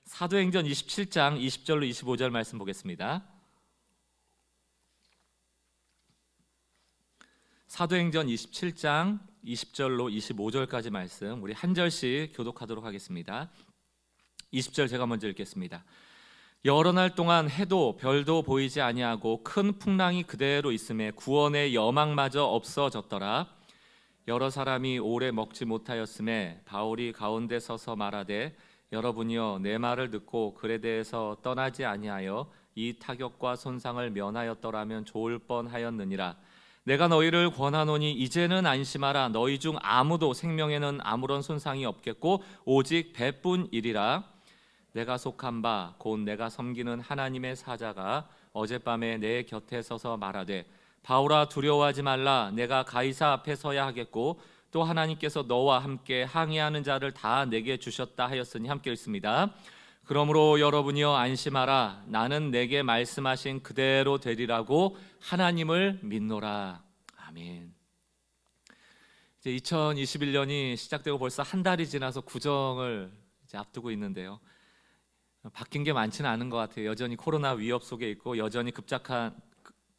사도행전 27장 20절로 25절 말씀 보겠습니다. 사도행전 27장 20절로 25절까지 말씀 우리 한 절씩 교독하도록 하겠습니다. 20절 제가 먼저 읽겠습니다. 여러 날 동안 해도 별도 보이지 아니하고 큰 풍랑이 그대로 있음에 구원의 여망마저 없어졌더라. 여러 사람이 오래 먹지 못하였음에 바울이 가운데 서서 말하되 여러분이여 내 말을 듣고 글에 대해서 떠나지 아니하여 이 타격과 손상을 면하였더라면 좋을 뻔하였느니라. 내가 너희를 권하노니 이제는 안심하라. 너희 중 아무도 생명에는 아무런 손상이 없겠고 오직 배뿐이리라. 내가 속한 바 곧 내가 섬기는 하나님의 사자가 어젯밤에 내 곁에 서서 말하되 바울아 두려워하지 말라. 내가 가이사 앞에 서야 하겠고 또 하나님께서 너와 함께 항해하는 자를 다 내게 주셨다 하였으니 함께 읽습니다. 그러므로 여러분이여 안심하라. 나는 내게 말씀하신 그대로 되리라고 하나님을 믿노라. 아멘. 이제 2021년이 시작되고 벌써 한 달이 지나서 구정을 이제 앞두고 있는데요. 바뀐 게 많지는 않은 것 같아요. 여전히 코로나 위협 속에 있고 여전히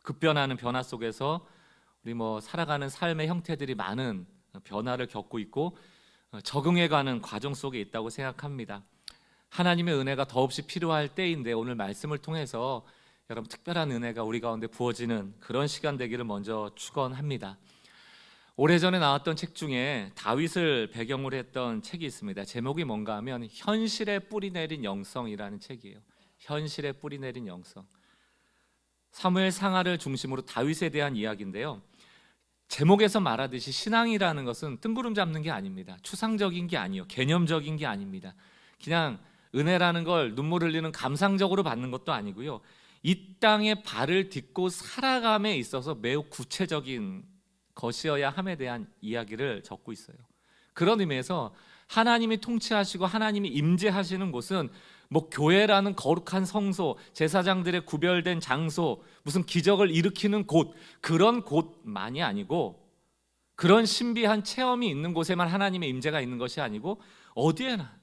급변하는 변화 속에서 우리 살아가는 삶의 형태들이 많은 변화를 겪고 있고 적응해가는 과정 속에 있다고 생각합니다. 하나님의 은혜가 더없이 필요할 때인데 오늘 말씀을 통해서 여러분 특별한 은혜가 우리 가운데 부어지는 그런 시간 되기를 먼저 축원합니다. 오래전에 나왔던 책 중에 다윗을 배경으로 했던 책이 있습니다. 제목이 뭔가 하면 현실에 뿌리 내린 영성이라는 책이에요. 현실에 뿌리 내린 영성. 사무엘 상하를 중심으로 다윗에 대한 이야기인데요. 제목에서 말하듯이 신앙이라는 것은 뜬구름 잡는 게 아닙니다. 추상적인 게 아니에요. 개념적인 게 아닙니다. 그냥 은혜라는 걸 눈물 흘리는 감상적으로 받는 것도 아니고요. 이 땅에 발을 딛고 살아감에 있어서 매우 구체적인 것이어야 함에 대한 이야기를 적고 있어요. 그런 의미에서 하나님이 통치하시고 하나님이 임재하시는 곳은 교회라는 거룩한 성소, 제사장들의 구별된 장소, 무슨 기적을 일으키는 곳, 그런 곳만이 아니고 그런 신비한 체험이 있는 곳에만 하나님의 임재가 있는 것이 아니고 어디에나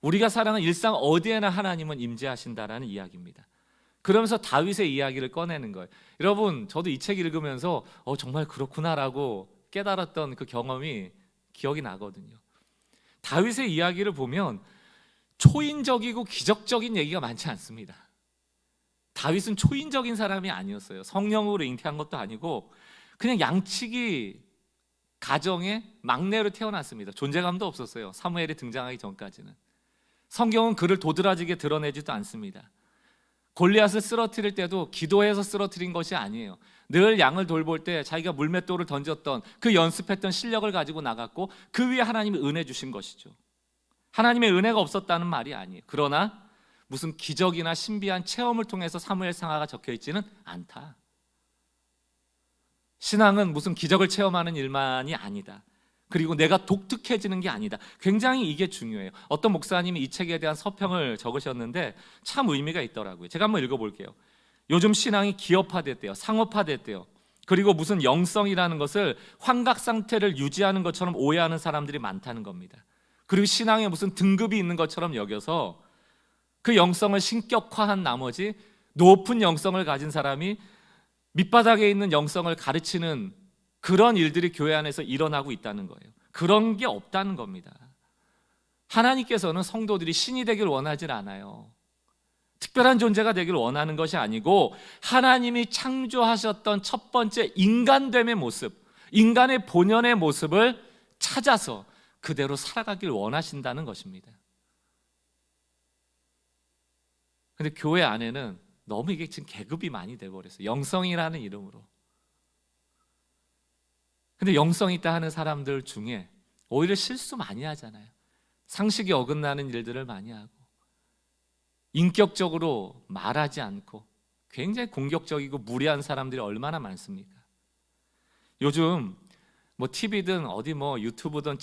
우리가 살아가는 일상 어디에나 하나님은 임재하신다라는 이야기입니다. 그러면서 다윗의 이야기를 꺼내는 거예요. 여러분, 저도 이 책 읽으면서 정말 그렇구나라고 깨달았던 그 경험이 기억이 나거든요. 다윗의 이야기를 보면 초인적이고 기적적인 얘기가 많지 않습니다. 다윗은 초인적인 사람이 아니었어요. 성령으로 잉태한 것도 아니고 그냥 양치기 가정의 막내로 태어났습니다. 존재감도 없었어요. 사무엘이 등장하기 전까지는. 성경은 그를 도드라지게 드러내지도 않습니다. 골리앗을 쓰러뜨릴 때도 기도해서 쓰러뜨린 것이 아니에요. 늘 양을 돌볼 때 자기가 물맷돌을 던졌던 그 연습했던 실력을 가지고 나갔고 그 위에 하나님이 은혜 주신 것이죠. 하나님의 은혜가 없었다는 말이 아니에요. 그러나 무슨 기적이나 신비한 체험을 통해서 사무엘 상하가 적혀 있지는 않다. 신앙은 무슨 기적을 체험하는 일만이 아니다. 그리고 내가 독특해지는 게 아니다. 굉장히 이게 중요해요. 어떤 목사님이 이 책에 대한 서평을 적으셨는데 참 의미가 있더라고요. 제가 한번 읽어볼게요. 요즘 신앙이 기업화됐대요. 상업화됐대요. 그리고 무슨 영성이라는 것을 환각 상태를 유지하는 것처럼 오해하는 사람들이 많다는 겁니다. 그리고 신앙에 무슨 등급이 있는 것처럼 여겨서 그 영성을 신격화한 나머지 높은 영성을 가진 사람이 밑바닥에 있는 영성을 가르치는 그런 일들이 교회 안에서 일어나고 있다는 거예요. 그런 게 없다는 겁니다. 하나님께서는 성도들이 신이 되길 원하지 않아요. 특별한 존재가 되길 원하는 것이 아니고 하나님이 창조하셨던 첫 번째 인간됨의 모습, 인간의 본연의 모습을 찾아서 그대로 살아가길 원하신다는 것입니다. 근데 교회 안에는 너무 이게 지금 계급이 많이 돼버렸어요. 영성이라는 이름으로. 근데 영성 있다 하는 사람들 중에 오히려 실수 많이 하잖아요. 상식이 어긋나는 일들을 많이 하고 인격적으로 말하지 않고 굉장히 공격적이고 무례한 사람들이 얼마나 많습니까? 요즘 TV든 어디 유튜브든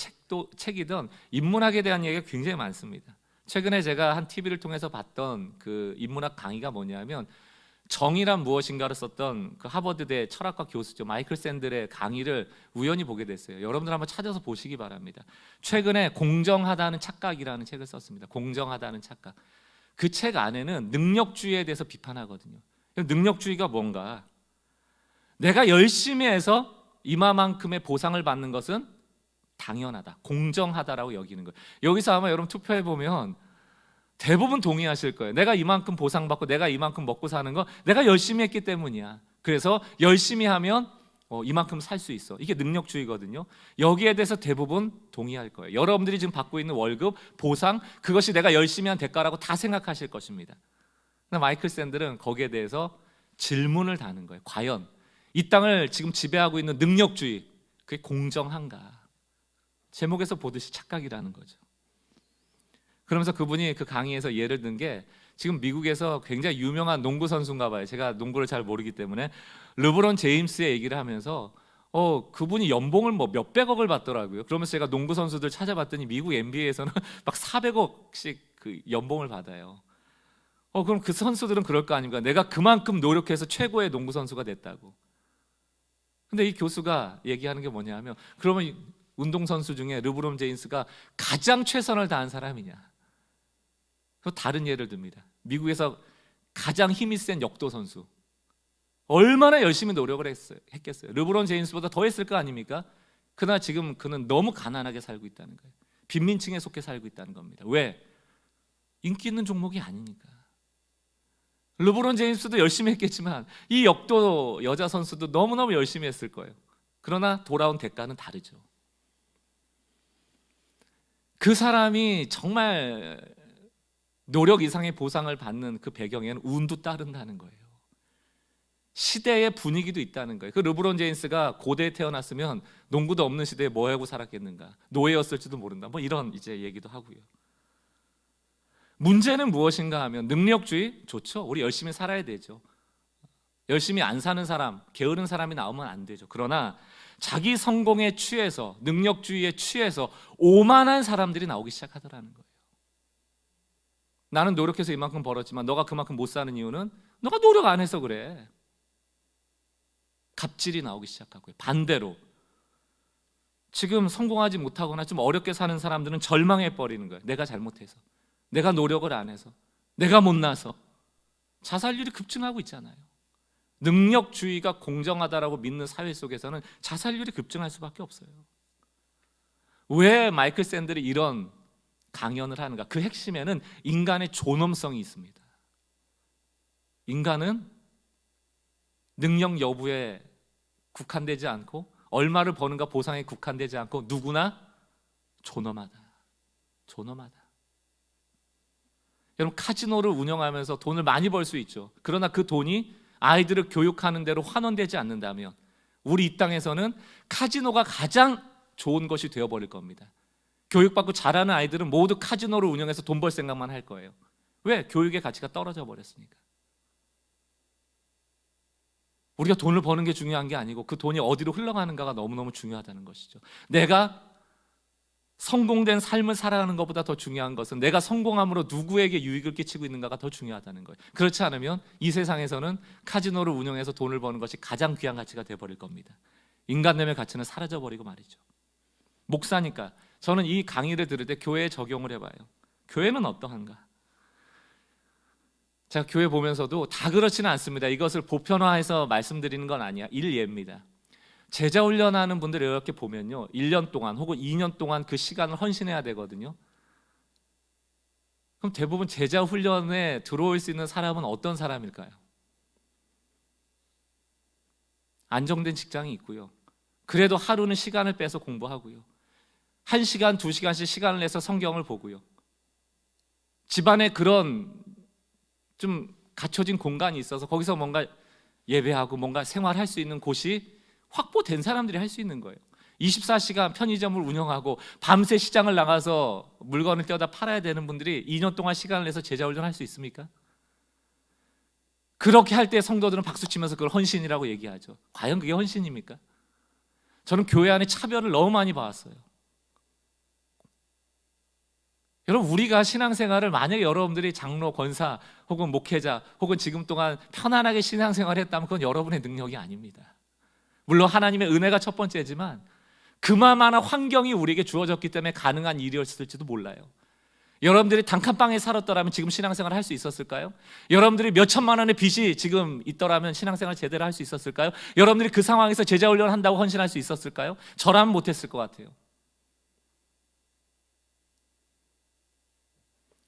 책이든 인문학에 대한 얘기가 굉장히 많습니다. 최근에 제가 한 TV를 통해서 봤던 그 인문학 강의가 뭐냐면 정의란 무엇인가를 썼던 그 하버드대 철학과 교수죠 마이클 샌들의 강의를 우연히 보게 됐어요. 여러분들 한번 찾아서 보시기 바랍니다. 최근에 공정하다는 착각이라는 책을 썼습니다. 공정하다는 착각. 그 책 안에는 능력주의에 대해서 비판하거든요. 능력주의가 뭔가, 내가 열심히 해서 이마만큼의 보상을 받는 것은 당연하다, 공정하다라고 여기는 거예요. 여기서 아마 여러분 투표해 보면 대부분 동의하실 거예요. 내가 이만큼 보상받고 내가 이만큼 먹고 사는 거 내가 열심히 했기 때문이야. 그래서 열심히 하면 이만큼 살 수 있어. 이게 능력주의거든요. 여기에 대해서 대부분 동의할 거예요. 여러분들이 지금 받고 있는 월급, 보상, 그것이 내가 열심히 한 대가라고 다 생각하실 것입니다. 근데 마이클 샌들은 거기에 대해서 질문을 다는 거예요. 과연 이 땅을 지금 지배하고 있는 능력주의, 그게 공정한가? 제목에서 보듯이 착각이라는 거죠. 그러면서 그분이 그 강의에서 예를 든 게, 지금 미국에서 굉장히 유명한 농구 선수인가 봐요. 제가 농구를 잘 모르기 때문에 르브론 제임스의 얘기를 하면서 그분이 연봉을 뭐 몇백억을 받더라고요. 그러면서 제가 농구 선수들 찾아봤더니 미국 NBA에서는 막 400억씩 그 연봉을 받아요. 그럼 그 선수들은 그럴 거 아닙니까? 내가 그만큼 노력해서 최고의 농구 선수가 됐다고. 근데 이 교수가 얘기하는 게 뭐냐면, 그러면 운동선수 중에 르브론 제임스가 가장 최선을 다한 사람이냐? 또 다른 예를 듭니다. 미국에서 가장 힘이 센 역도 선수, 얼마나 열심히 노력을 했겠어요? 르브론 제임스보다 더 했을 거 아닙니까? 그러나 지금 그는 너무 가난하게 살고 있다는 거예요. 빈민층에 속해 살고 있다는 겁니다. 왜? 인기 있는 종목이 아니니까. 르브론 제임스도 열심히 했겠지만 이 역도 여자 선수도 너무너무 열심히 했을 거예요. 그러나 돌아온 대가는 다르죠. 그 사람이 정말 노력 이상의 보상을 받는 그 배경에는 운도 따른다는 거예요. 시대의 분위기도 있다는 거예요. 그 르브론 제임스가 고대에 태어났으면 농구도 없는 시대에 뭐 하고 살았겠는가? 노예였을지도 모른다. 뭐 이런 이제 얘기도 하고요. 문제는 무엇인가 하면, 능력주의 좋죠. 우리 열심히 살아야 되죠. 열심히 안 사는 사람, 게으른 사람이 나오면 안 되죠. 그러나 자기 성공에 취해서, 능력주의에 취해서 오만한 사람들이 나오기 시작하더라는 거예요. 나는 노력해서 이만큼 벌었지만 너가 그만큼 못 사는 이유는 너가 노력 안 해서 그래. 갑질이 나오기 시작하고요. 반대로 지금 성공하지 못하거나 좀 어렵게 사는 사람들은 절망해 버리는 거예요. 내가 잘못해서, 내가 노력을 안 해서, 내가 못나서. 자살률이 급증하고 있잖아요. 능력주의가 공정하다라고 믿는 사회 속에서는 자살률이 급증할 수밖에 없어요. 왜 마이클 샌들이 이런 강연을 하는가? 그 핵심에는 인간의 존엄성이 있습니다. 인간은 능력 여부에 국한되지 않고, 얼마를 버는가 보상에 국한되지 않고, 누구나 존엄하다. 존엄하다. 여러분, 카지노를 운영하면서 돈을 많이 벌 수 있죠. 그러나 그 돈이 아이들을 교육하는 대로 환원되지 않는다면 우리 이 땅에서는 카지노가 가장 좋은 것이 되어버릴 겁니다. 교육받고 자라는 아이들은 모두 카지노를 운영해서 돈 벌 생각만 할 거예요. 왜? 교육의 가치가 떨어져 버렸으니까. 우리가 돈을 버는 게 중요한 게 아니고 그 돈이 어디로 흘러가는가가 너무너무 중요하다는 것이죠. 내가 성공된 삶을 살아가는 것보다 더 중요한 것은 내가 성공함으로 누구에게 유익을 끼치고 있는가가 더 중요하다는 거예요. 그렇지 않으면 이 세상에서는 카지노를 운영해서 돈을 버는 것이 가장 귀한 가치가 되어버릴 겁니다. 인간됨의 가치는 사라져버리고 말이죠. 목사니까 저는 이 강의를 들을 때 교회에 적용을 해봐요. 교회는 어떠한가? 제가 교회 보면서도 다 그렇지는 않습니다. 이것을 보편화해서 말씀드리는 건 아니야. 일예입니다. 제자 훈련하는 분들 이렇게 보면요, 1년 동안 혹은 2년 동안 그 시간을 헌신해야 되거든요. 그럼 대부분 제자 훈련에 들어올 수 있는 사람은 어떤 사람일까요? 안정된 직장이 있고요, 그래도 하루는 시간을 빼서 공부하고요, 1시간, 2시간씩 시간을 내서 성경을 보고요, 집안에 그런 좀 갖춰진 공간이 있어서 거기서 뭔가 예배하고 뭔가 생활할 수 있는 곳이 확보된 사람들이 할 수 있는 거예요. 24시간 편의점을 운영하고 밤새 시장을 나가서 물건을 떼어다 팔아야 되는 분들이 2년 동안 시간을 내서 제자 훈련할 수 있습니까? 그렇게 할 때 성도들은 박수치면서 그걸 헌신이라고 얘기하죠. 과연 그게 헌신입니까? 저는 교회 안에 차별을 너무 많이 봤어요. 여러분, 우리가 신앙생활을 만약에 여러분들이 장로, 권사 혹은 목회자 혹은 지금 동안 편안하게 신앙생활을 했다면 그건 여러분의 능력이 아닙니다. 물론 하나님의 은혜가 첫 번째지만 그만한 환경이 우리에게 주어졌기 때문에 가능한 일이었을지도 몰라요. 여러분들이 단칸방에 살았더라면 지금 신앙생활을 할 수 있었을까요? 여러분들이 몇 천만 원의 빚이 지금 있더라면 신앙생활 제대로 할 수 있었을까요? 여러분들이 그 상황에서 제자훈련을 한다고 헌신할 수 있었을까요? 저라면 못했을 것 같아요.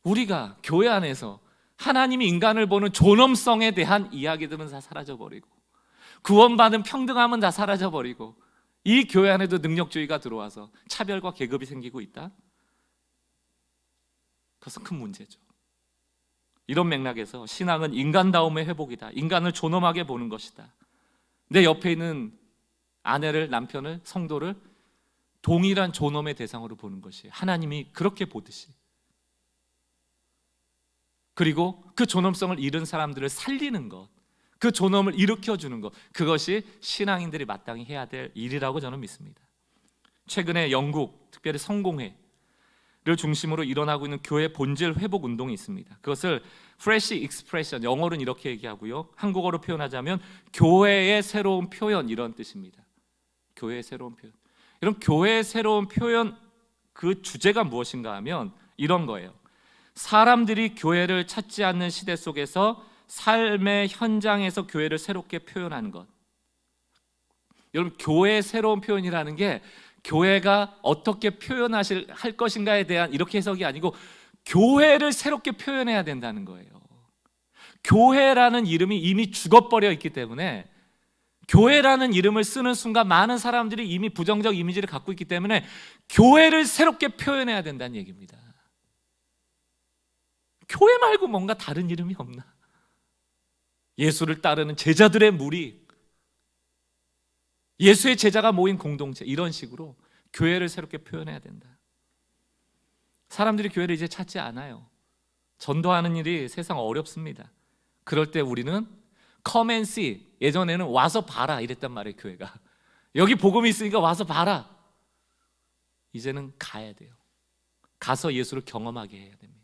우리가 교회 안에서 하나님이 인간을 보는 존엄성에 대한 이야기들은 다 사라져버리고 구원받은 평등함은 다 사라져버리고 이 교회 안에도 능력주의가 들어와서 차별과 계급이 생기고 있다? 그것은 큰 문제죠. 이런 맥락에서 신앙은 인간다움의 회복이다. 인간을 존엄하게 보는 것이다. 내 옆에 있는 아내를, 남편을, 성도를 동일한 존엄의 대상으로 보는 것이 하나님이 그렇게 보듯이, 그리고 그 존엄성을 잃은 사람들을 살리는 것, 그 존엄을 일으켜주는 것, 그것이 신앙인들이 마땅히 해야 될 일이라고 저는 믿습니다. 최근에 영국, 특별히 성공회를 중심으로 일어나고 있는 교회 본질 회복 운동이 있습니다. 그것을 Fresh Expression, 영어로는 이렇게 얘기하고요, 한국어로 표현하자면 교회의 새로운 표현, 이런 뜻입니다. 교회의 새로운 표현. 여러분, 교회의 새로운 표현, 그 주제가 무엇인가 하면 이런 거예요. 사람들이 교회를 찾지 않는 시대 속에서 삶의 현장에서 교회를 새롭게 표현하는 것. 여러분, 교회의 새로운 표현이라는 게 교회가 어떻게 할 것인가에 대한 이렇게 해석이 아니고 교회를 새롭게 표현해야 된다는 거예요. 교회라는 이름이 이미 죽어버려 있기 때문에, 교회라는 이름을 쓰는 순간 많은 사람들이 이미 부정적 이미지를 갖고 있기 때문에 교회를 새롭게 표현해야 된다는 얘기입니다. 교회 말고 뭔가 다른 이름이 없나? 예수를 따르는 제자들의 무리, 예수의 제자가 모인 공동체, 이런 식으로 교회를 새롭게 표현해야 된다. 사람들이 교회를 이제 찾지 않아요. 전도하는 일이 세상 어렵습니다. 그럴 때 우리는 come and see, 예전에는 와서 봐라 이랬단 말이에요. 교회가 여기 복음이 있으니까 와서 봐라. 이제는 가야 돼요. 가서 예수를 경험하게 해야 됩니다.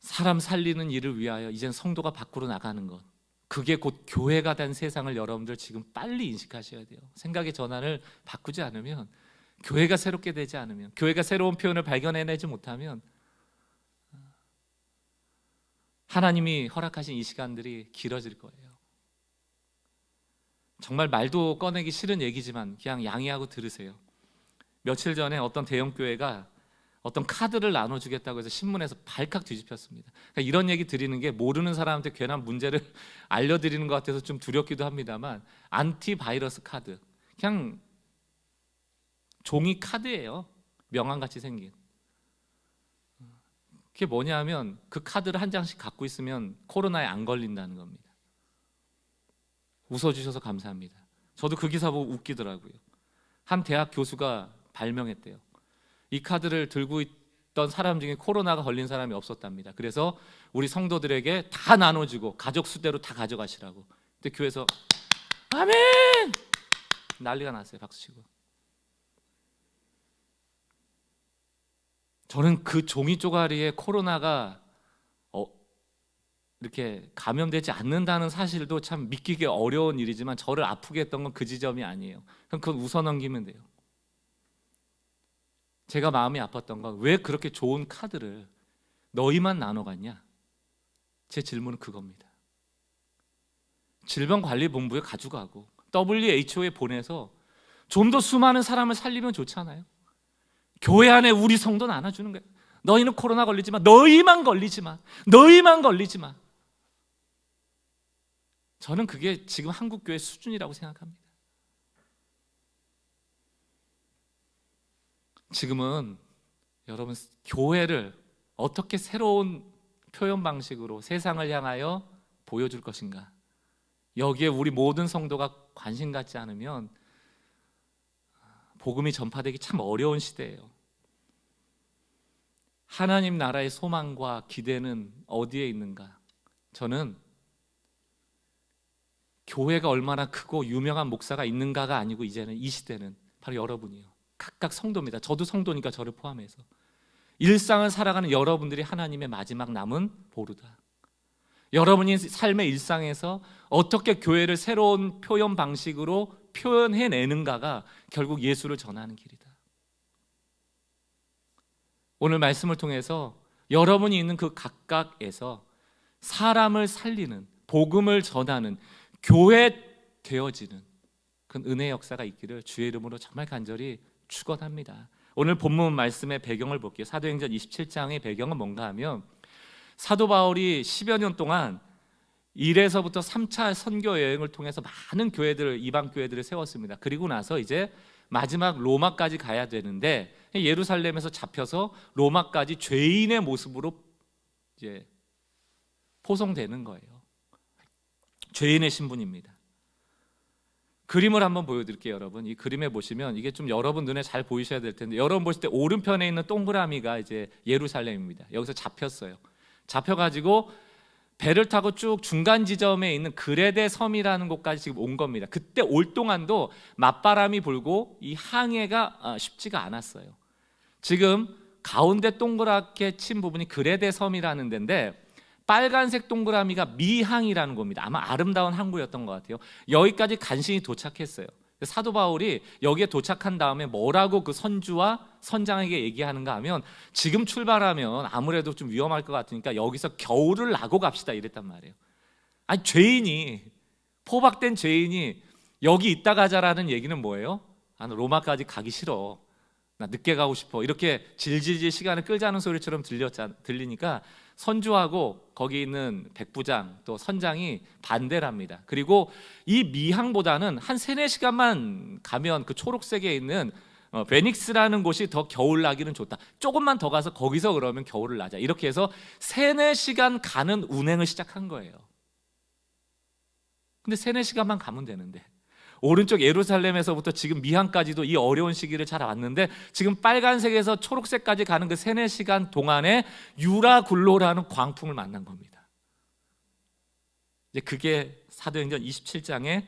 사람 살리는 일을 위하여 이젠 성도가 밖으로 나가는 것, 그게 곧 교회가 된 세상을 여러분들 지금 빨리 인식하셔야 돼요. 생각의 전환을 바꾸지 않으면, 교회가 새롭게 되지 않으면, 교회가 새로운 표현을 발견해내지 못하면 하나님이 허락하신 이 시간들이 길어질 거예요. 정말 말도 꺼내기 싫은 얘기지만 그냥 양해하고 들으세요. 며칠 전에 어떤 대형 교회가 어떤 카드를 나눠주겠다고 해서 신문에서 발칵 뒤집혔습니다. 그러니까 이런 얘기 드리는 게 모르는 사람한테 괜한 문제를 알려드리는 것 같아서 좀 두렵기도 합니다만, 안티바이러스 카드, 그냥 종이 카드예요. 명함같이 생긴. 그게 뭐냐면 그 카드를 한 장씩 갖고 있으면 코로나에 안 걸린다는 겁니다. 웃어주셔서 감사합니다. 저도 그 기사 보고 웃기더라고요. 한 대학 교수가 발명했대요. 이 카드를 들고 있던 사람 중에 코로나가 걸린 사람이 없었답니다. 그래서 우리 성도들에게 다 나눠주고 가족 수대로 다 가져가시라고. 근데 교회에서 아멘! 난리가 났어요. 박수치고. 저는 그 종이 쪼가리에 코로나가 이렇게 감염되지 않는다는 사실도 참 믿기기 어려운 일이지만, 저를 아프게 했던 건 그 지점이 아니에요. 그럼 그건 웃어넘기면 돼요. 제가 마음이 아팠던 건 왜 그렇게 좋은 카드를 너희만 나눠갔냐? 제 질문은 그겁니다. 질병관리본부에 가져가고 WHO에 보내서 좀 더 수많은 사람을 살리면 좋잖아요. 교회 안에 우리 성도 나눠주는 거예요. 너희는 코로나 걸리지 마. 너희만 걸리지 마. 너희만 걸리지 마. 저는 그게 지금 한국 교회 수준이라고 생각합니다. 지금은 여러분, 교회를 어떻게 새로운 표현 방식으로 세상을 향하여 보여줄 것인가, 여기에 우리 모든 성도가 관심 갖지 않으면 복음이 전파되기 참 어려운 시대예요. 하나님 나라의 소망과 기대는 어디에 있는가? 저는 교회가 얼마나 크고 유명한 목사가 있는가가 아니고 이제는 이 시대는 바로 여러분이요. 각각 성도입니다. 저도 성도니까 저를 포함해서 일상을 살아가는 여러분들이 하나님의 마지막 남은 보루다. 여러분이 삶의 일상에서 어떻게 교회를 새로운 표현 방식으로 표현해내는가가 결국 예수를 전하는 길이다. 오늘 말씀을 통해서 여러분이 있는 그 각각에서 사람을 살리는, 복음을 전하는, 교회 되어지는 그 은혜의 역사가 있기를 주의 이름으로 정말 간절히 축원합니다. 오늘 본문 말씀의 배경을 볼게요. 사도행전 27장의 배경은 뭔가 하면 사도 바울이 10여 년 동안 1에서부터 3차 선교 여행을 통해서 많은 교회들을, 이방 교회들을 세웠습니다. 그리고 나서 이제 마지막 로마까지 가야 되는데 예루살렘에서 잡혀서 로마까지 죄인의 모습으로 이제 포송되는 거예요. 죄인의 신분입니다. 그림을 한번 보여드릴게요, 여러분. 이 그림에 보시면 이게 좀 여러분 눈에 잘 보이셔야 될 텐데, 여러분 보실 때 오른편에 있는 동그라미가 이제 예루살렘입니다. 여기서 잡혔어요. 잡혀가지고 배를 타고 쭉 중간 지점에 있는 그레데 섬이라는 곳까지 지금 온 겁니다. 그때 올 동안도 맞바람이 불고 이 항해가 쉽지가 않았어요. 지금 가운데 동그랗게 친 부분이 그레데 섬이라는 데인데 빨간색 동그라미가 미항이라는 겁니다. 아마 아름다운 항구였던 것 같아요. 여기까지 간신히 도착했어요. 사도 바울이 여기에 도착한 다음에 뭐라고 그 선주와 선장에게 얘기하는가 하면, 지금 출발하면 아무래도 좀 위험할 것 같으니까 여기서 겨울을 나고 갑시다 이랬단 말이에요. 아니, 죄인이, 포박된 죄인이 여기 있다 가자라는 얘기는 뭐예요? 나는 로마까지 가기 싫어, 나 늦게 가고 싶어, 이렇게 질질질 시간을 끌자는 소리처럼 들리니까 선주하고 거기 있는 백부장 또 선장이 반대를 합니다. 그리고 이 미항보다는 한 3-4시간만 가면 그 초록색에 있는 베닉스라는 곳이 더 겨울 나기는 좋다, 조금만 더 가서 거기서 그러면 겨울을 나자, 이렇게 해서 3-4시간 가는 운행을 시작한 거예요. 근데 3-4시간만 가면 되는데 오른쪽 예루살렘에서부터 지금 미항까지도 이 어려운 시기를 잘 왔는데 지금 빨간색에서 초록색까지 가는 그 3-4시간 동안에 유라굴로라는 광풍을 만난 겁니다. 이제 그게 사도행전 27장의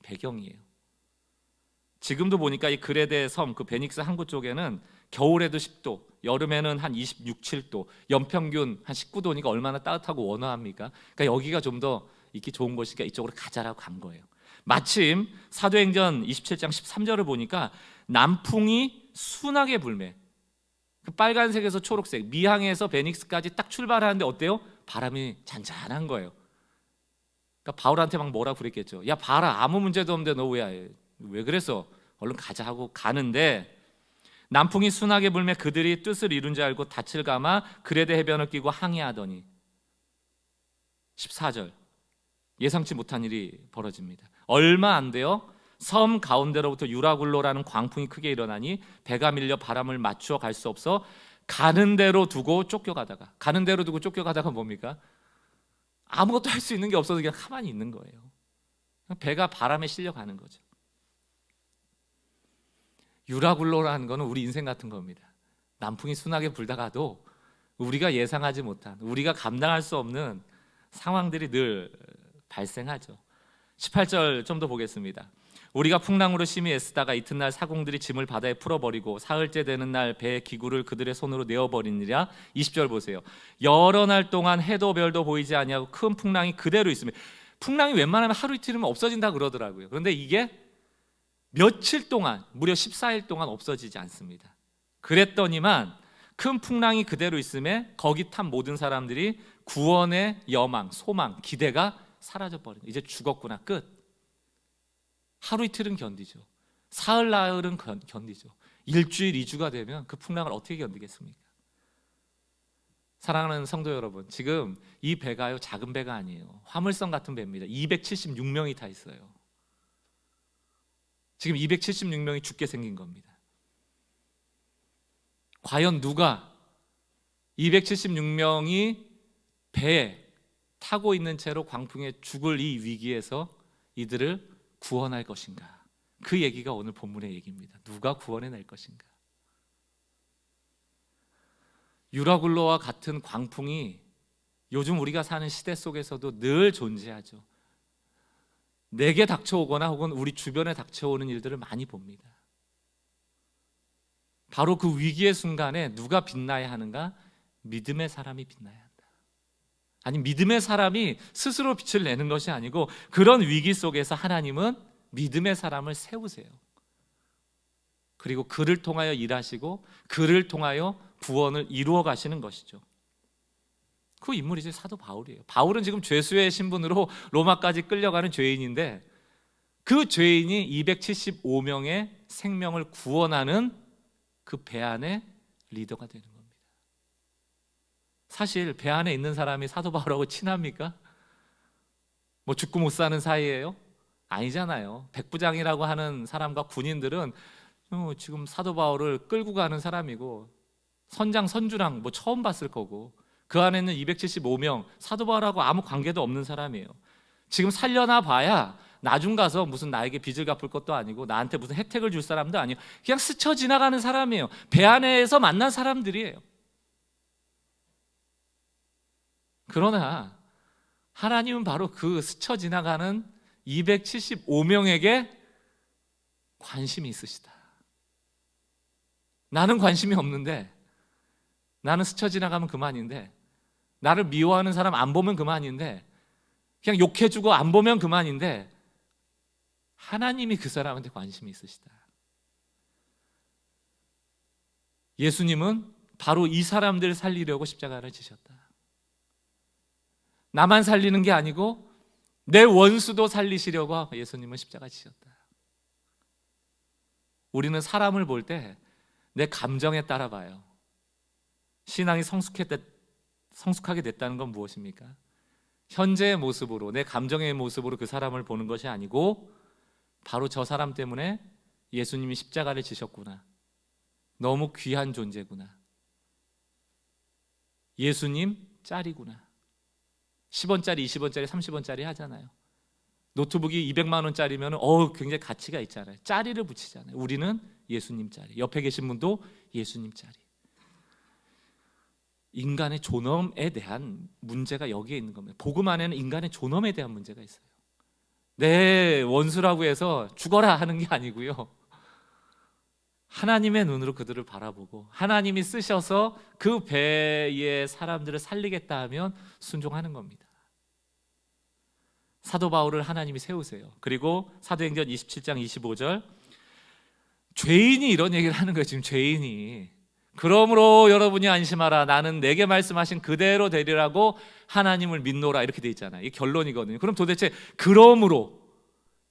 배경이에요. 지금도 보니까 이 그레데 섬, 그 베닉스 항구 쪽에는 겨울에도 10도, 여름에는 한 26, 7도, 연평균 한 19도니까 얼마나 따뜻하고 원화합니까? 그러니까 여기가 좀 더 있기 좋은 곳이니까 이쪽으로 가자라고 간 거예요. 마침 사도행전 27장 13절을 보니까 남풍이 순하게 불매, 그 빨간색에서 초록색, 미항에서 베닉스까지 딱 출발하는데 어때요? 바람이 잔잔한 거예요. 그러니까 바울한테 막 뭐라 그랬겠죠. 야, 봐라, 아무 문제도 없는데 너 왜 그랬어? 얼른 가자 하고 가는데 남풍이 순하게 불매 그들이 뜻을 이룬 줄 알고 닻을 감아 그레데 해변을 끼고 항해하더니 14절, 예상치 못한 일이 벌어집니다. 얼마 안 돼요. 섬 가운데로부터 유라굴로라는 광풍이 크게 일어나니 배가 밀려 바람을 맞추어 갈 수 없어 가는 대로 두고 쫓겨가다가, 가는 대로 두고 쫓겨가다가 뭡니까? 아무것도 할 수 있는 게 없어서 그냥 가만히 있는 거예요. 배가 바람에 실려가는 거죠. 유라굴로라는 거는 우리 인생 같은 겁니다. 남풍이 순하게 불다가도 우리가 예상하지 못한, 우리가 감당할 수 없는 상황들이 늘 발생하죠. 18절 좀 더 보겠습니다. 우리가 풍랑으로 심히 애쓰다가 이튿날 사공들이 짐을 바다에 풀어버리고 사흘째 되는 날 배의 기구를 그들의 손으로 내어버리니라. 20절 보세요. 여러 날 동안 해도 별도 보이지 아니하고 큰 풍랑이 그대로 있으며, 풍랑이 웬만하면 하루 이틀이면 없어진다 그러더라고요. 그런데 이게 며칠 동안, 무려 14일 동안 없어지지 않습니다. 그랬더니만 큰 풍랑이 그대로 있음에 거기 탄 모든 사람들이 구원의 여망, 소망, 기대가 사라져버린, 이제 죽었구나, 끝. 하루 이틀은 견디죠. 사흘 나흘은 견디죠. 일주일, 2주가 되면 그 풍랑을 어떻게 견디겠습니까? 사랑하는 성도 여러분, 지금 이 배가요, 작은 배가 아니에요. 화물선 같은 배입니다. 276명이 타 있어요. 지금 276명이 죽게 생긴 겁니다. 과연 누가 276명이 배에 타고 있는 채로 광풍에 죽을 이 위기에서 이들을 구원할 것인가? 그 얘기가 오늘 본문의 얘기입니다. 누가 구원해낼 것인가? 유라굴로와 같은 광풍이 요즘 우리가 사는 시대 속에서도 늘 존재하죠. 내게 닥쳐오거나 혹은 우리 주변에 닥쳐오는 일들을 많이 봅니다. 바로 그 위기의 순간에 누가 빛나야 하는가? 믿음의 사람이 빛나야 한다. 아니, 믿음의 사람이 스스로 빛을 내는 것이 아니고 그런 위기 속에서 하나님은 믿음의 사람을 세우세요. 그리고 그를 통하여 일하시고 그를 통하여 구원을 이루어 가시는 것이죠. 그 인물이 이제 사도 바울이에요. 바울은 지금 죄수의 신분으로 로마까지 끌려가는 죄인인데 그 죄인이 275명의 생명을 구원하는 그 배 안의 리더가 되는 겁니다. 사실 배 안에 있는 사람이 사도 바울하고 친합니까? 뭐 죽고 못 사는 사이예요? 아니잖아요. 백부장이라고 하는 사람과 군인들은 지금 사도 바울을 끌고 가는 사람이고 선장 선주랑 뭐 처음 봤을 거고 그 안에 있는 275명 사도 바울하고 아무 관계도 없는 사람이에요. 지금 살려나 봐야 나중 가서 무슨 나에게 빚을 갚을 것도 아니고 나한테 무슨 혜택을 줄 사람도 아니에요. 그냥 스쳐 지나가는 사람이에요. 배 안에서 만난 사람들이에요. 그러나 하나님은 바로 그 스쳐 지나가는 275명에게 관심이 있으시다. 나는 관심이 없는데, 나는 스쳐 지나가면 그만인데, 나를 미워하는 사람 안 보면 그만인데, 그냥 욕해주고 안 보면 그만인데 하나님이 그 사람한테 관심이 있으시다. 예수님은 바로 이 사람들을 살리려고 십자가를 지셨다. 나만 살리는 게 아니고 내 원수도 살리시려고 예수님은 십자가 지셨다. 우리는 사람을 볼 때 내 감정에 따라 봐요. 신앙이 성숙하게 됐다는 건 무엇입니까? 현재의 모습으로, 내 감정의 모습으로 그 사람을 보는 것이 아니고 바로 저 사람 때문에 예수님이 십자가를 지셨구나, 너무 귀한 존재구나, 예수님 짤이구나. 10원짜리, 20원짜리, 30원짜리 하잖아요. 노트북이 200만 원짜리면 굉장히 가치가 있잖아요. 짤이를 붙이잖아요. 우리는 예수님 짤이, 옆에 계신 분도 예수님 짤이. 인간의 존엄에 대한 문제가 여기에 있는 겁니다. 복음 안에는 인간의 존엄에 대한 문제가 있어요. 내 원수라고 해서 죽어라 하는 게 아니고요, 하나님의 눈으로 그들을 바라보고 하나님이 쓰셔서 그 배의 사람들을 살리겠다 하면 순종하는 겁니다. 사도 바울을 하나님이 세우세요. 그리고 사도행전 27장 25절, 죄인이 이런 얘기를 하는 거예요. 지금 죄인이, 그러므로 여러분이 안심하라, 나는 내게 말씀하신 그대로 되리라고 하나님을 믿노라, 이렇게 돼 있잖아요. 이게 결론이거든요. 그럼 도대체 그러므로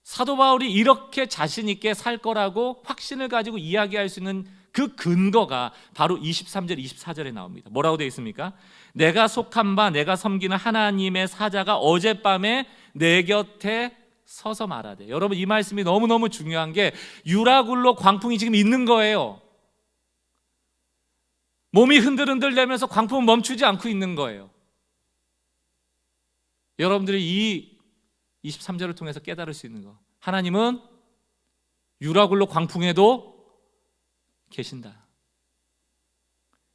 사도 바울이 이렇게 자신 있게 살 거라고 확신을 가지고 이야기할 수 있는 그 근거가 바로 23절 24절에 나옵니다. 뭐라고 되어 있습니까? 내가 속한 바 내가 섬기는 하나님의 사자가 어젯밤에 내 곁에 서서 말하되. 여러분, 이 말씀이 너무너무 중요한 게 유라굴로 광풍이 지금 있는 거예요. 몸이 흔들흔들대면서 광풍은 멈추지 않고 있는 거예요. 여러분들이 이 23절을 통해서 깨달을 수 있는 거, 하나님은 유라굴로 광풍에도 계신다.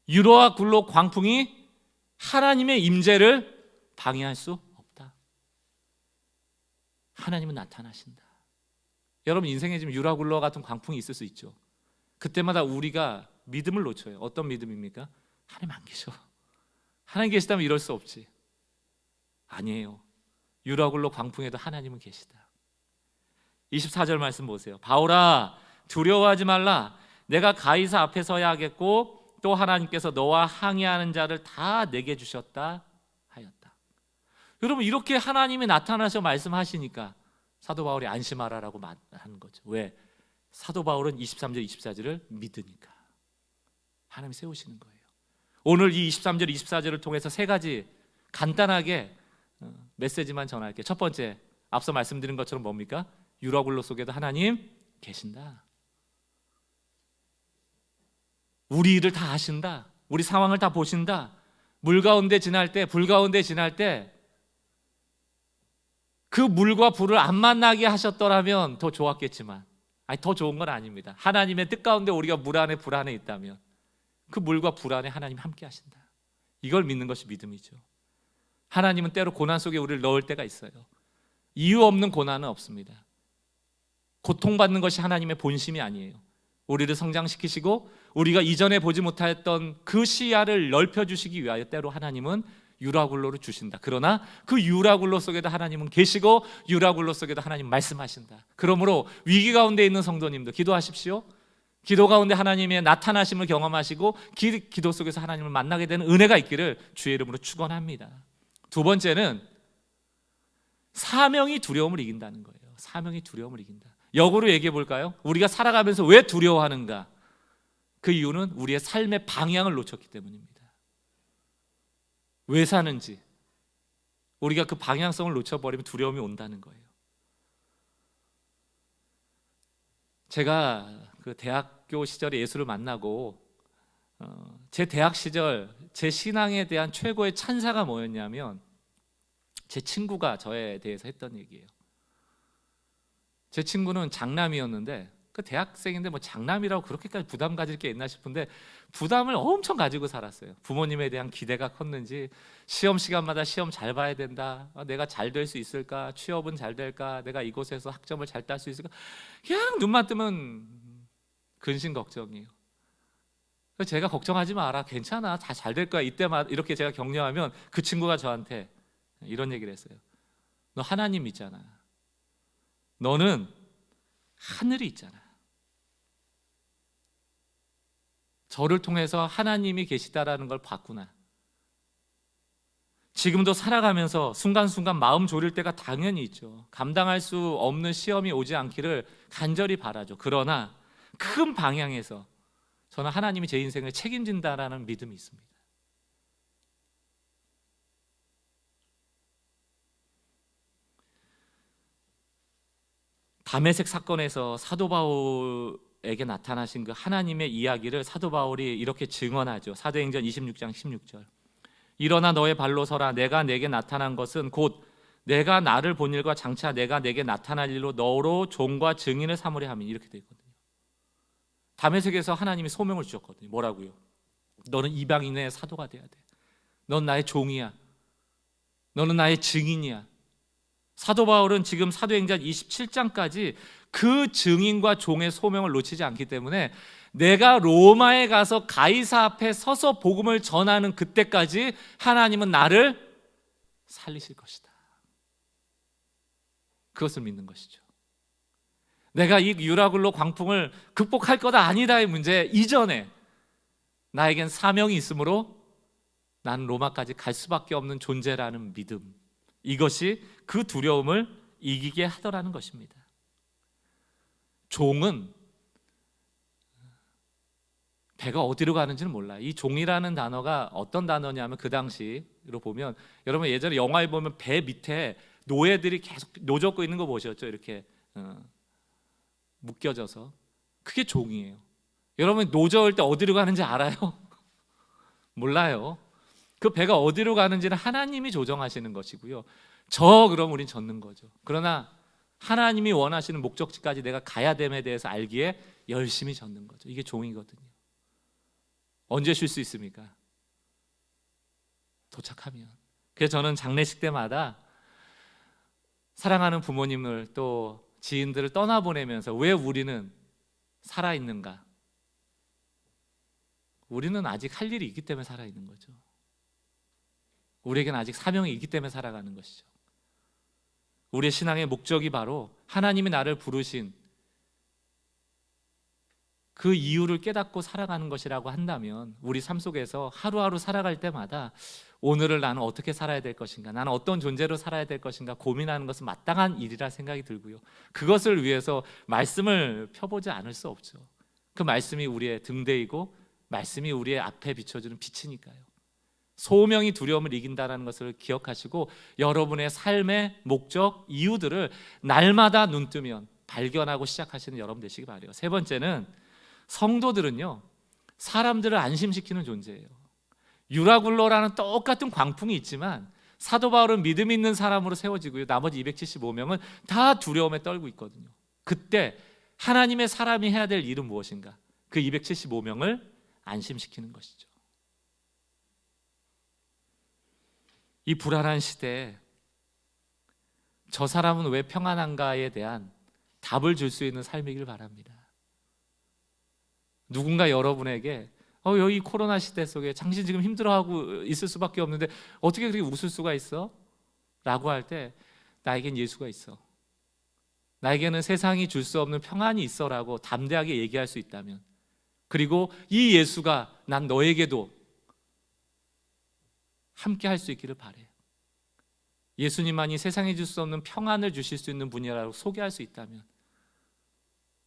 유라굴로 광풍이 하나님의 임재를 방해할 수 없다. 하나님은 나타나신다. 여러분, 인생에 지금 유라굴로 같은 광풍이 있을 수 있죠. 그때마다 우리가 믿음을 놓쳐요. 어떤 믿음입니까? 하나님 안 계셔. 하나님 계시다면 이럴 수 없지. 아니에요. 유라굴로 광풍에도 하나님은 계시다. 24절 말씀 보세요. 바울아, 두려워하지 말라. 내가 가이사 앞에 서야 하겠고 또 하나님께서 너와 항의하는 자를 다 내게 주셨다 하였다. 여러분, 이렇게 하나님이 나타나셔 말씀하시니까 사도 바울이 안심하라라고 하는 거죠. 왜? 사도 바울은 23절 24절을 믿으니까 하나님이 세우시는 거예요. 오늘 이 23절 24절을 통해서 세 가지 간단하게 메시지만 전할게요. 첫 번째, 앞서 말씀드린 것처럼 뭡니까? 유라굴로 속에도 하나님 계신다. 우리 일을 다 아신다. 우리 상황을 다 보신다. 물 가운데 지날 때, 불 가운데 지날 때 그 물과 불을 안 만나게 하셨더라면 더 좋았겠지만, 더 좋은 건 아닙니다. 하나님의 뜻 가운데 우리가 물 안에 불 안에 있다면 그 물과 불 안에 하나님 함께 하신다. 이걸 믿는 것이 믿음이죠. 하나님은 때로 고난 속에 우리를 넣을 때가 있어요. 이유 없는 고난은 없습니다. 고통받는 것이 하나님의 본심이 아니에요. 우리를 성장시키시고 우리가 이전에 보지 못했던 그 시야를 넓혀주시기 위하여 때로 하나님은 유라굴로를 주신다. 그러나 그 유라굴로 속에도 하나님은 계시고 유라굴로 속에도 하나님 말씀하신다. 그러므로 위기 가운데 있는 성도님도 기도하십시오. 기도 가운데 하나님의 나타나심을 경험하시고 기도 속에서 하나님을 만나게 되는 은혜가 있기를 주의 이름으로 축원합니다. 두 번째는 사명이 두려움을 이긴다는 거예요. 사명이 두려움을 이긴다. 역으로 얘기해 볼까요? 우리가 살아가면서 왜 두려워하는가? 그 이유는 우리의 삶의 방향을 놓쳤기 때문입니다. 왜 사는지 우리가 그 방향성을 놓쳐버리면 두려움이 온다는 거예요. 제가 그 대학교 시절에 예수를 만나고 제 대학 시절 제 신앙에 대한 최고의 찬사가 뭐였냐면 제 친구가 저에 대해서 했던 얘기예요. 제 친구는 장남이었는데 그 대학생인데 뭐 장남이라고 그렇게까지 부담 가질 게 있나 싶은데 부담을 엄청 가지고 살았어요. 부모님에 대한 기대가 컸는지 시험 시간마다 시험 잘 봐야 된다. 내가 잘 될 수 있을까? 취업은 잘 될까? 내가 이곳에서 학점을 잘 딸 수 있을까? 그냥 눈만 뜨면 근심 걱정이에요. 그래서 제가 걱정하지 마라. 괜찮아. 다 잘 될 거야. 이때마다 이렇게 제가 격려하면 그 친구가 저한테 이런 얘기를 했어요. 너 하나님 있잖아. 너는 하늘이 있잖아. 저를 통해서 하나님이 계시다라는 걸 봤구나. 지금도 살아가면서 순간순간 마음 졸일 때가 당연히 있죠. 감당할 수 없는 시험이 오지 않기를 간절히 바라죠. 그러나 큰 방향에서 저는 하나님이 제 인생을 책임진다라는 믿음이 있습니다. 다메섹 사건에서 사도 바울에게 나타나신 그 하나님의 이야기를 사도 바울이 이렇게 증언하죠. 사도행전 26장 16절. 일어나 너의 발로 서라. 내가 내게 나타난 것은 곧 내가 나를 본 일과 장차 내가 내게 나타날 일로 너로 종과 증인을 삼으려 함이니. 이렇게 되어 있거든요. 다메섹에서 하나님이 소명을 주셨거든요. 뭐라고요? 너는 이방인의 사도가 돼야 돼. 넌 나의 종이야. 너는 나의 증인이야. 사도 바울은 지금 사도행전 27장까지 그 증인과 종의 소명을 놓치지 않기 때문에 내가 로마에 가서 가이사 앞에 서서 복음을 전하는 그때까지 하나님은 나를 살리실 것이다. 그것을 믿는 것이죠. 내가 이 유라굴로 광풍을 극복할 거다 아니다의 문제 이전에 나에겐 사명이 있으므로 나는 로마까지 갈 수밖에 없는 존재라는 믿음, 이것이 그 두려움을 이기게 하더라는 것입니다. 종은 배가 어디로 가는지는 몰라요. 이 종이라는 단어가 어떤 단어냐면 그 당시로 보면 여러분 예전에 영화에 보면 배 밑에 노예들이 계속 노젓고 있는 거 보셨죠? 이렇게 묶여져서. 그게 종이에요. 여러분 노저을 때 어디로 가는지 알아요? 몰라요. 그 배가 어디로 가는지는 하나님이 조정하시는 것이고요. 그럼 우린 젖는 거죠. 그러나 하나님이 원하시는 목적지까지 내가 가야 됨에 대해서 알기에 열심히 젖는 거죠. 이게 종이거든요. 언제 쉴 수 있습니까? 도착하면. 그래서 저는 장례식 때마다 사랑하는 부모님을 또 지인들을 떠나보내면서 왜 우리는 살아있는가? 우리는 아직 할 일이 있기 때문에 살아있는 거죠. 우리에게는 아직 사명이 있기 때문에 살아가는 것이죠. 우리의 신앙의 목적이 바로 하나님이 나를 부르신 그 이유를 깨닫고 살아가는 것이라고 한다면 우리 삶 속에서 하루하루 살아갈 때마다 오늘을 나는 어떻게 살아야 될 것인가, 나는 어떤 존재로 살아야 될 것인가 고민하는 것은 마땅한 일이라 생각이 들고요. 그것을 위해서 말씀을 펴보지 않을 수 없죠. 그 말씀이 우리의 등대이고 말씀이 우리의 앞에 비춰주는 빛이니까요. 소명이 두려움을 이긴다는 것을 기억하시고 여러분의 삶의 목적, 이유들을 날마다 눈 뜨면 발견하고 시작하시는 여러분 되시기 바라요. 세 번째는 성도들은요, 사람들을 안심시키는 존재예요. 유라굴로라는 똑같은 광풍이 있지만 사도 바울은 믿음 있는 사람으로 세워지고요. 나머지 275명은 다 두려움에 떨고 있거든요. 그때 하나님의 사람이 해야 될 일은 무엇인가? 그 275명을 안심시키는 것이죠. 이 불안한 시대에 저 사람은 왜 평안한가에 대한 답을 줄 수 있는 삶이길 바랍니다. 누군가 여러분에게 여기 코로나 시대 속에 당신 지금 힘들어하고 있을 수밖에 없는데 어떻게 그렇게 웃을 수가 있어? 라고 할 때 나에겐 예수가 있어, 나에게는 세상이 줄 수 없는 평안이 있어 라고 담대하게 얘기할 수 있다면, 그리고 이 예수가 난 너에게도 함께 할 수 있기를 바래. 예수님만이 세상에 줄 수 없는 평안을 주실 수 있는 분이라고 소개할 수 있다면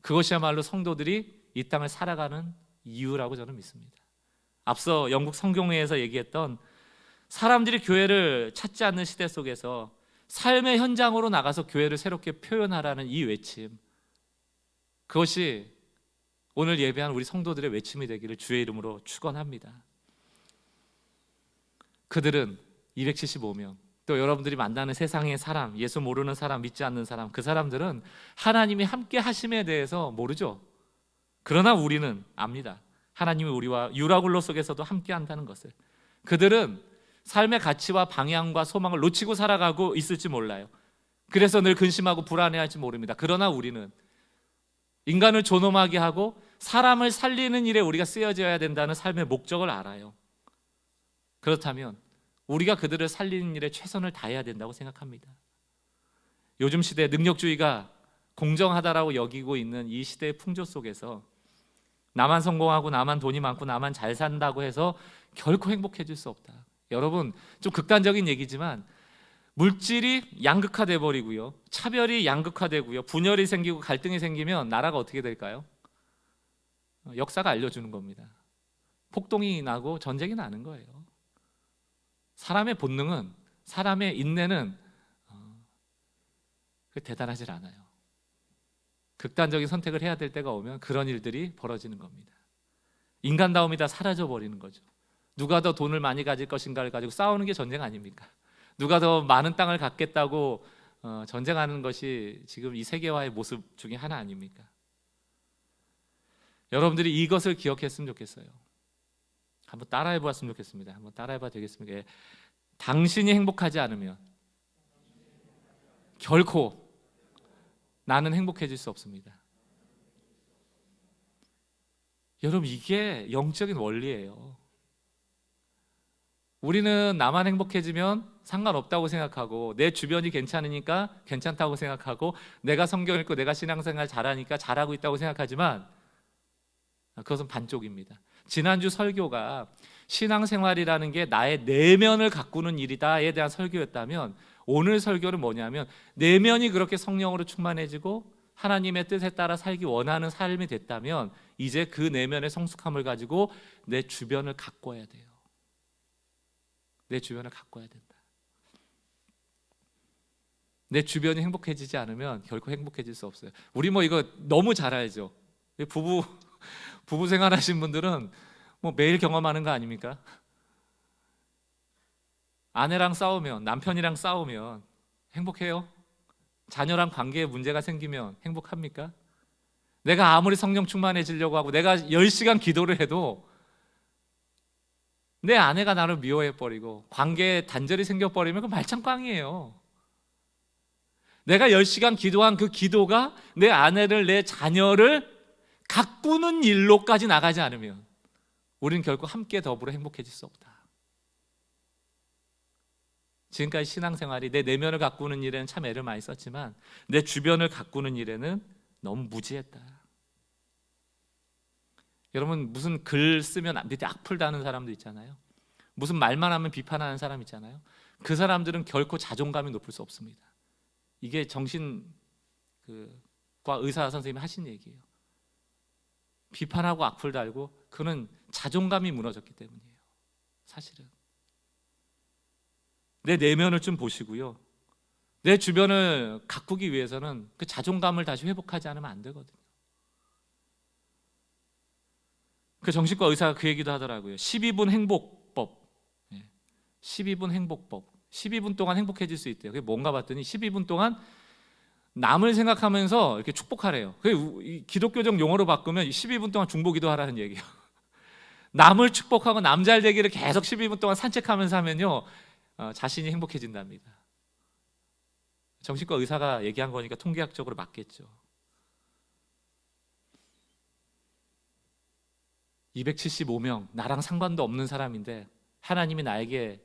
그것이야말로 성도들이 이 땅을 살아가는 이유라고 저는 믿습니다. 앞서 영국 성경회에서 얘기했던 사람들이 교회를 찾지 않는 시대 속에서 삶의 현장으로 나가서 교회를 새롭게 표현하라는 이 외침, 그것이 오늘 예배한 우리 성도들의 외침이 되기를 주의 이름으로 축원합니다. 그들은 275명, 또 여러분들이 만나는 세상의 사람, 예수 모르는 사람, 믿지 않는 사람, 그 사람들은 하나님이 함께 하심에 대해서 모르죠. 그러나 우리는 압니다. 하나님이 우리와 유라굴로 속에서도 함께 한다는 것을. 그들은 삶의 가치와 방향과 소망을 놓치고 살아가고 있을지 몰라요. 그래서 늘 근심하고 불안해할지 모릅니다. 그러나 우리는 인간을 존엄하게 하고 사람을 살리는 일에 우리가 쓰여져야 된다는 삶의 목적을 알아요. 그렇다면 우리가 그들을 살리는 일에 최선을 다해야 된다고 생각합니다. 요즘 시대에 능력주의가 공정하다라고 여기고 있는 이 시대의 풍조 속에서 나만 성공하고 나만 돈이 많고 나만 잘 산다고 해서 결코 행복해질 수 없다. 여러분, 좀 극단적인 얘기지만 물질이 양극화돼 버리고요, 차별이 양극화되고요, 분열이 생기고 갈등이 생기면 나라가 어떻게 될까요? 역사가 알려주는 겁니다. 폭동이 나고 전쟁이 나는 거예요. 사람의 본능은, 사람의 인내는 대단하질 않아요. 극단적인 선택을 해야 될 때가 오면 그런 일들이 벌어지는 겁니다. 인간다움이 다 사라져 버리는 거죠. 누가 더 돈을 많이 가질 것인가를 가지고 싸우는 게 전쟁 아닙니까? 누가 더 많은 땅을 갖겠다고 전쟁하는 것이 지금 이 세계화의 모습 중에 하나 아닙니까? 여러분들이 이것을 기억했으면 좋겠어요. 한번 따라해 보았으면 좋겠습니다. 한번 따라해 봐도 되겠습니까? 예. 당신이 행복하지 않으면 결코 나는 행복해질 수 없습니다. 여러분, 이게 영적인 원리예요. 우리는 나만 행복해지면 상관없다고 생각하고, 내 주변이 괜찮으니까 괜찮다고 생각하고, 내가 성경 읽고 내가 신앙생활 잘하니까 잘하고 있다고 생각하지만 그것은 반쪽입니다. 지난주 설교가 신앙생활이라는 게 나의 내면을 가꾸는 일이다에 대한 설교였다면, 오늘 설교는 뭐냐면 내면이 그렇게 성령으로 충만해지고 하나님의 뜻에 따라 살기 원하는 삶이 됐다면 이제 그 내면의 성숙함을 가지고 내 주변을 가꿔야 돼요. 내 주변을 가꿔야 된다. 내 주변이 행복해지지 않으면 결코 행복해질 수 없어요. 우리 이거 너무 잘 알죠. 부부 생활하신 분들은 매일 경험하는 거 아닙니까? 아내랑 싸우면, 남편이랑 싸우면 행복해요? 자녀랑 관계에 문제가 생기면 행복합니까? 내가 아무리 성령 충만해지려고 하고 내가 10시간 기도를 해도 내 아내가 나를 미워해버리고 관계에 단절이 생겨버리면 그건 말짱꽝이에요. 내가 10시간 기도한 그 기도가 내 아내를, 내 자녀를 가꾸는 일로까지 나가지 않으면 우리는 결코 함께 더불어 행복해질 수 없다. 지금까지 신앙생활이 내 내면을 가꾸는 일에는 참 애를 많이 썼지만 내 주변을 가꾸는 일에는 너무 무지했다. 여러분, 무슨 글 쓰면 밑에 악플 다는 사람도 있잖아요. 무슨 말만 하면 비판하는 사람 있잖아요. 그 사람들은 결코 자존감이 높을 수 없습니다. 이게 정신과 의사 선생님이 하신 얘기예요. 비판하고 악플 달고 그는 자존감이 무너졌기 때문이에요. 사실은 내 내면을 좀 보시고요, 내 주변을 가꾸기 위해서는 그 자존감을 다시 회복하지 않으면 안 되거든요. 그 정신과 의사가 그 얘기도 하더라고요. 12분 행복법. 12분 행복법. 12분 동안 행복해질 수 있대요. 그게 뭔가 봤더니 12분 동안 남을 생각하면서 이렇게 축복하래요. 그게 기독교적 용어로 바꾸면 12분 동안 중보기도 하라는 얘기예요. 남을 축복하고 남 잘 되기를 계속 12분 동안 산책하면서 하면요, 자신이 행복해진답니다. 정신과 의사가 얘기한 거니까 통계학적으로 맞겠죠. 275명, 나랑 상관도 없는 사람인데 하나님이 나에게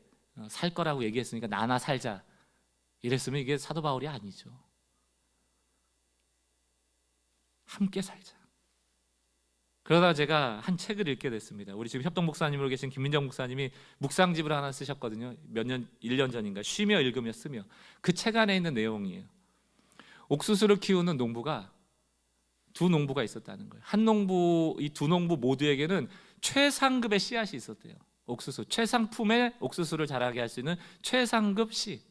살 거라고 얘기했으니까 나나 살자 이랬으면 이게 사도 바울이 아니죠. 함께 살자. 그러다 제가 한 책을 읽게 됐습니다. 우리 지금 협동 목사님으로 계신 김민정 목사님이 묵상집을 하나 쓰셨거든요. 몇 년, 1년 전인가. 쉬며 읽으며 쓰며. 그 책 안에 있는 내용이에요. 옥수수를 키우는 농부가 두 농부가 있었다는 거예요. 한 농부, 이 두 농부 모두에게는 최상급의 씨앗이 있었대요. 옥수수, 최상품의 옥수수를 자라게 할 수 있는 최상급 씨.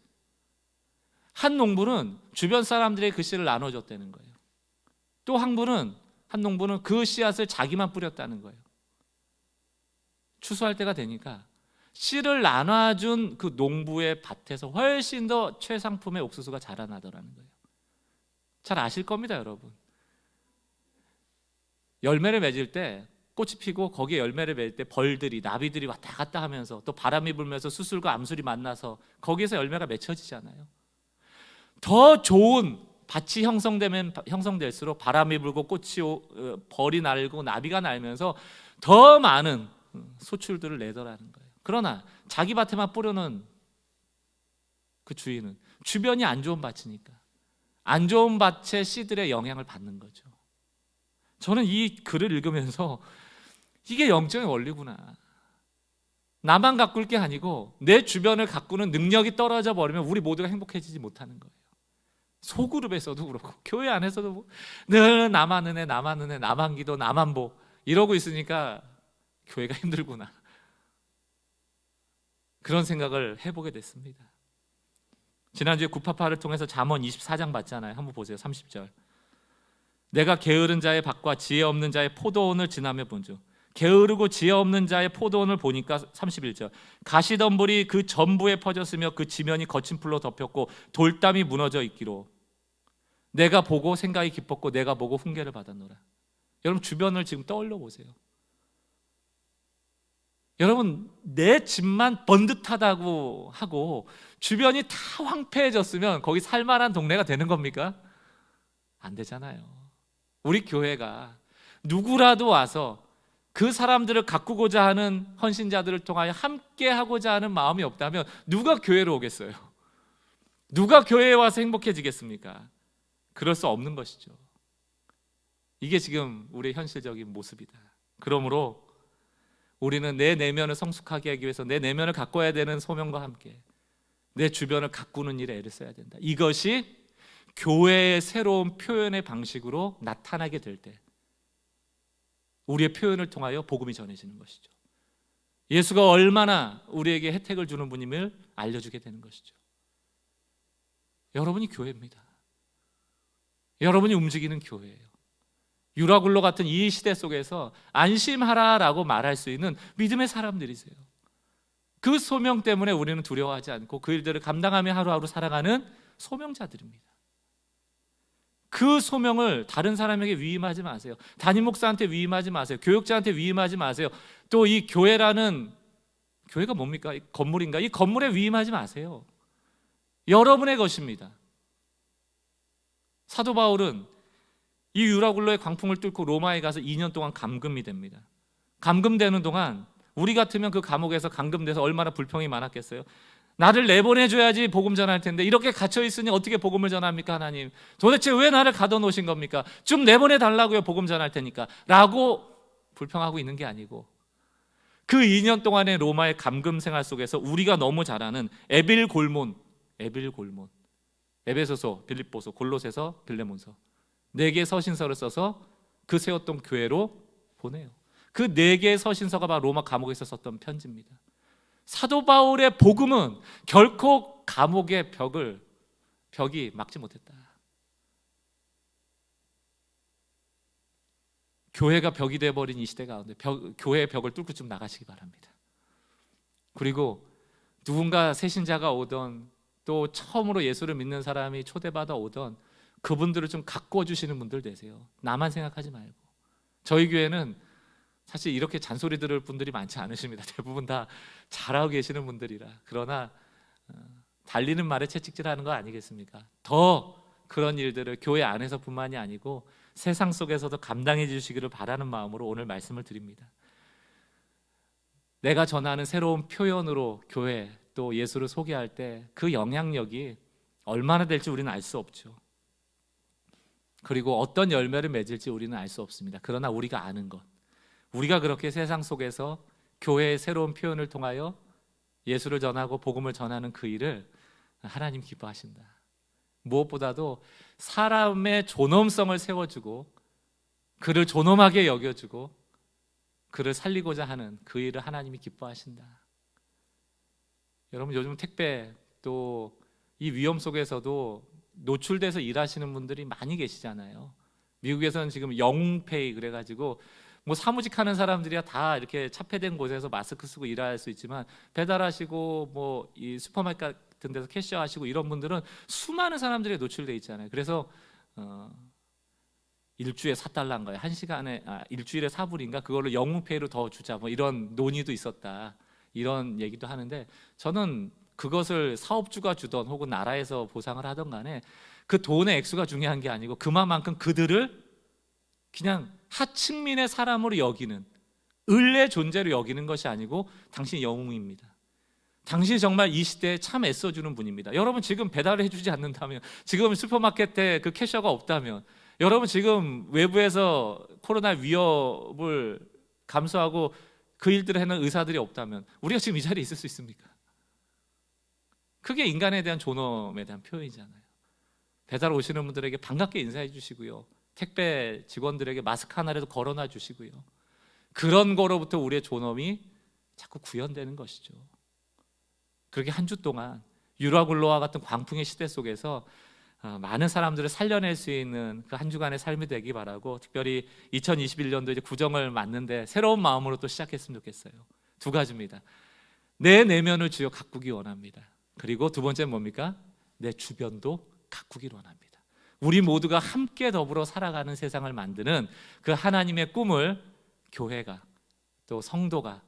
한 농부는 주변 사람들의 그 씨를 나눠줬다는 거예요. 또 한 농부는 그 씨앗을 자기만 뿌렸다는 거예요. 추수할 때가 되니까 씨를 나눠준 그 농부의 밭에서 훨씬 더 최상품의 옥수수가 자라나더라는 거예요. 잘 아실 겁니다, 여러분. 열매를 맺을 때, 꽃이 피고 거기에 열매를 맺을 때 벌들이, 나비들이 왔다 갔다 하면서 또 바람이 불면서 수술과 암술이 만나서 거기에서 열매가 맺혀지잖아요. 더 좋은 밭이 형성될수록 바람이 불고 꽃이 벌이 날고 나비가 날면서 더 많은 소출들을 내더라는 거예요. 그러나 자기 밭에만 뿌려놓은 그 주인은 주변이 안 좋은 밭이니까 안 좋은 밭의 씨들의 영향을 받는 거죠. 저는 이 글을 읽으면서 이게 영적인 원리구나. 나만 가꿀 게 아니고 내 주변을 가꾸는 능력이 떨어져 버리면 우리 모두가 행복해지지 못하는 거예요. 소그룹에서도 그렇고 교회 안에서도 늘 나만 은혜, 나만 기도, 나만 복 이러고 있으니까 교회가 힘들구나. 그런 생각을 해보게 됐습니다. 지난주에 구파파를 통해서 잠언 24장 봤잖아요. 한번 보세요. 30절. 내가 게으른 자의 밭과 지혜 없는 자의 포도원을 지나며 본즉. 게으르고 지혜 없는 자의 포도원을 보니까 31절. 가시덤불이 그 전부에 퍼졌으며 그 지면이 거친 풀로 덮였고 돌담이 무너져 있기로 내가 보고 생각이 깊었고 내가 보고 훈계를 받았노라. 여러분 주변을 지금 떠올려 보세요. 여러분 내 집만 번듯하다고 하고 주변이 다 황폐해졌으면 거기 살만한 동네가 되는 겁니까? 안 되잖아요. 우리 교회가 누구라도 와서 그 사람들을 가꾸고자 하는 헌신자들을 통하여 함께 하고자 하는 마음이 없다면 누가 교회로 오겠어요? 누가 교회에 와서 행복해지겠습니까? 그럴 수 없는 것이죠. 이게 지금 우리의 현실적인 모습이다. 그러므로 우리는 내 내면을 성숙하게 하기 위해서 내 내면을 가꿔야 되는 소명과 함께 내 주변을 가꾸는 일에 애를 써야 된다. 이것이 교회의 새로운 표현의 방식으로 나타나게 될 때 우리의 표현을 통하여 복음이 전해지는 것이죠. 예수가 얼마나 우리에게 혜택을 주는 분임을 알려주게 되는 것이죠. 여러분이 교회입니다. 여러분이 움직이는 교회예요. 유라굴로 같은 이 시대 속에서 안심하라라고 말할 수 있는 믿음의 사람들이세요. 그 소명 때문에 우리는 두려워하지 않고 그 일들을 감당하며 하루하루 살아가는 소명자들입니다. 그 소명을 다른 사람에게 위임하지 마세요. 담임 목사한테 위임하지 마세요. 교육자한테 위임하지 마세요. 또 이 교회라는, 교회가 뭡니까? 건물인가? 이 건물에 위임하지 마세요. 여러분의 것입니다. 사도 바울은 이 유라굴로의 광풍을 뚫고 로마에 가서 2년 동안 감금이 됩니다. 감금되는 동안 우리 같으면 그 감옥에서 감금돼서 얼마나 불평이 많았겠어요. 나를 내보내줘야지 복음 전할 텐데 이렇게 갇혀있으니 어떻게 복음을 전합니까? 하나님 도대체 왜 나를 가둬놓으신 겁니까? 좀 내보내달라고요. 복음 전할 테니까 라고 불평하고 있는 게 아니고 그 2년 동안의 로마의 감금 생활 속에서 우리가 너무 잘 아는 에빌골몬, 에베소서, 빌립보서, 골로새서, 빌레몬서 4개의 서신서를 써서 그 세웠던 교회로 보내요. 그 4개의 서신서가 바로 로마 감옥에서 썼던 편지입니다. 사도 바울의 복음은 결코 감옥의 벽이 막지 못했다. 교회가 벽이 되어버린 이 시대 가운데 교회의 벽을 뚫고 좀 나가시기 바랍니다. 그리고 누군가 새신자가 오던 또 처음으로 예수를 믿는 사람이 초대받아 오던 그분들을 좀 가꾸어 주시는 분들 되세요. 나만 생각하지 말고. 저희 교회는 사실 이렇게 잔소리 들을 분들이 많지 않으십니다. 대부분 다 잘하고 계시는 분들이라. 그러나 달리는 말에 채찍질하는 거 아니겠습니까? 더 그런 일들을 교회 안에서뿐만이 아니고 세상 속에서도 감당해 주시기를 바라는 마음으로 오늘 말씀을 드립니다. 내가 전하는 새로운 표현으로 교회 또 예수를 소개할 때 그 영향력이 얼마나 될지 우리는 알 수 없죠. 그리고 어떤 열매를 맺을지 우리는 알 수 없습니다. 그러나 우리가 아는 것, 우리가 그렇게 세상 속에서 교회의 새로운 표현을 통하여 예수를 전하고 복음을 전하는 그 일을 하나님 기뻐하신다. 무엇보다도 사람의 존엄성을 세워주고 그를 존엄하게 여겨주고 그를 살리고자 하는 그 일을 하나님이 기뻐하신다. 여러분, 요즘 택배 또 이 위험 속에서도 노출돼서 일하시는 분들이 많이 계시잖아요. 미국에서는 지금 영웅페이 그래가지고 뭐 사무직 하는 사람들이야 다 이렇게 차폐된 곳에서 마스크 쓰고 일할 수 있지만 배달하시고 뭐 이 슈퍼마켓 같은 데서 캐셔하시고 이런 분들은 수많은 사람들이 노출돼 있잖아요. 그래서 일주일에 4달러인 거예요. 일주일에 4불인가 그걸로 영웅페이로 더 주자 뭐 이런 논의도 있었다. 이런 얘기도 하는데 저는 그것을 사업주가 주던 혹은 나라에서 보상을 하던 간에 그 돈의 액수가 중요한 게 아니고 그만큼 그들을 그냥 하층민의 사람으로 여기는 을의 존재로 여기는 것이 아니고 당신이 영웅입니다. 당신이 정말 이 시대에 참 애써주는 분입니다. 여러분 지금 배달을 해주지 않는다면, 지금 슈퍼마켓에 그 캐셔가 없다면, 여러분 지금 외부에서 코로나 위협을 감수하고 그 일들을 하는 의사들이 없다면 우리가 지금 이 자리에 있을 수 있습니까? 그게 인간에 대한 존엄에 대한 표현이잖아요. 배달 오시는 분들에게 반갑게 인사해 주시고요, 택배 직원들에게 마스크 하나라도 걸어놔 주시고요, 그런 거로부터 우리의 존엄이 자꾸 구현되는 것이죠. 그렇게 한 주 동안 유라굴로와 같은 광풍의 시대 속에서 많은 사람들을 살려낼 수 있는 그 한 주간의 삶이 되기 바라고, 특별히 2021년도 이제 구정을 맞는데 새로운 마음으로 또 시작했으면 좋겠어요. 두 가지입니다. 내 내면을 주여 가꾸기 원합니다. 그리고 두 번째는 뭡니까? 내 주변도 가꾸기를 원합니다. 우리 모두가 함께 더불어 살아가는 세상을 만드는 그 하나님의 꿈을 교회가 또 성도가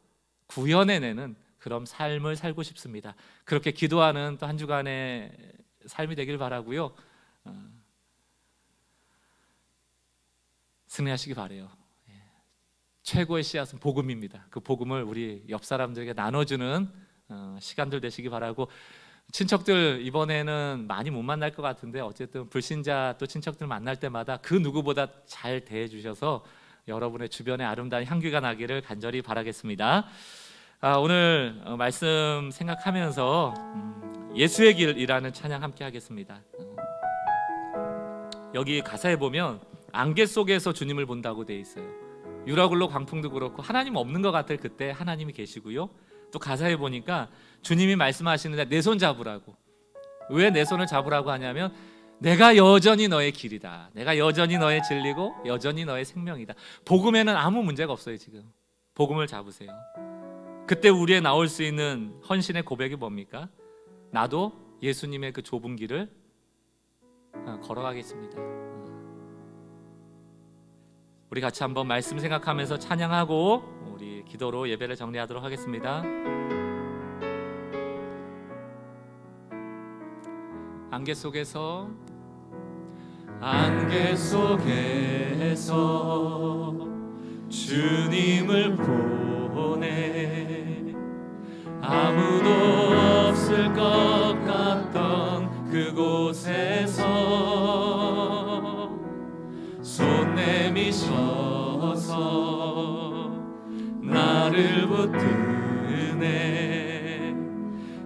구현해내는 그런 삶을 살고 싶습니다. 그렇게 기도하는 또 한 주간의 삶이 되길 바라고요. 승리하시기 바라요. 최고의 씨앗은 복음입니다. 그 복음을 우리 옆 사람들에게 나눠주는 시간들 되시기 바라고, 친척들 이번에는 많이 못 만날 것 같은데 어쨌든 불신자 또 친척들 만날 때마다 그 누구보다 잘 대해주셔서 여러분의 주변에 아름다운 향기가 나기를 간절히 바라겠습니다. 오늘 말씀 생각하면서 예수의 길이라는 찬양 함께 하겠습니다. 여기 가사에 보면 안개 속에서 주님을 본다고 돼 있어요. 유라굴로 광풍도 그렇고 하나님 없는 것 같을 그때 하나님이 계시고요, 또 가사에 보니까 주님이 말씀하시는데 내 손 잡으라고. 왜 내 손을 잡으라고 하냐면 내가 여전히 너의 길이다, 내가 여전히 너의 진리고 여전히 너의 생명이다. 복음에는 아무 문제가 없어요. 지금 복음을 잡으세요. 그때 우리에 나올 수 있는 헌신의 고백이 뭡니까? 나도 예수님의 그 좁은 길을 걸어가겠습니다. 우리 같이 한번 말씀 생각하면서 찬양하고 우리 기도로 예배를 정리하도록 하겠습니다. 안개 속에서 주님을 보내 아무도 없을 것 같던 그곳에서 손 내미셔서 나를 붙드네.